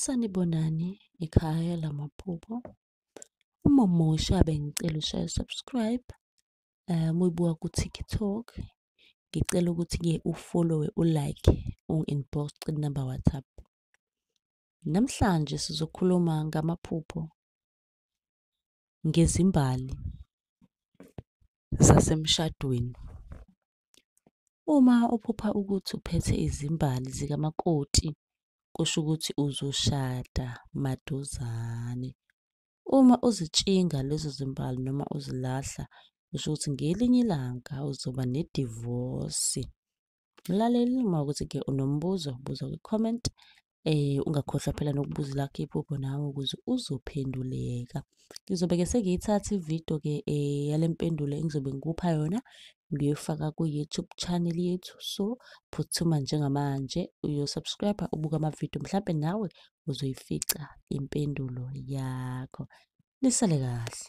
Sanibonani ekhaya lamaphupho. Uma umusha bengicela ushaya subscribe. Uma uyibuka ku-TikTok, ngicela ukuthi-ke ufollowe, ulike, ungi-inbox inamba WhatsApp. Namhlanje sizokhuluma ngamaphupho, ngezimbali zasemshadweni. Uma uphupha ukuthi uphethe izimbali zikamakoti, kusho ukuthi uzoshada maduzane. Uma uzitshinga lezo zimbali noma uzilahla, kusho ukuthi ngelinye ilanga uzoba nedivosi. Mlaleli, uma ukuthi-ke unombuzo, buza kwi-comment. Ungakhohlwa phela nokubuza lakho iphupho nawe ukuze uzophenduleka. Ngizobe-ke sengiyithatha ividiyo-ke yale mpendulo engizobe ngikupha yona, ngiyifaka ku-YouTube channel yethu. So, phuthuma njengamanje uyo-subscribe-a, ubuke amavidiyo, mhlampe nawe uzoyifica impendulo yakho. Nisale kahle.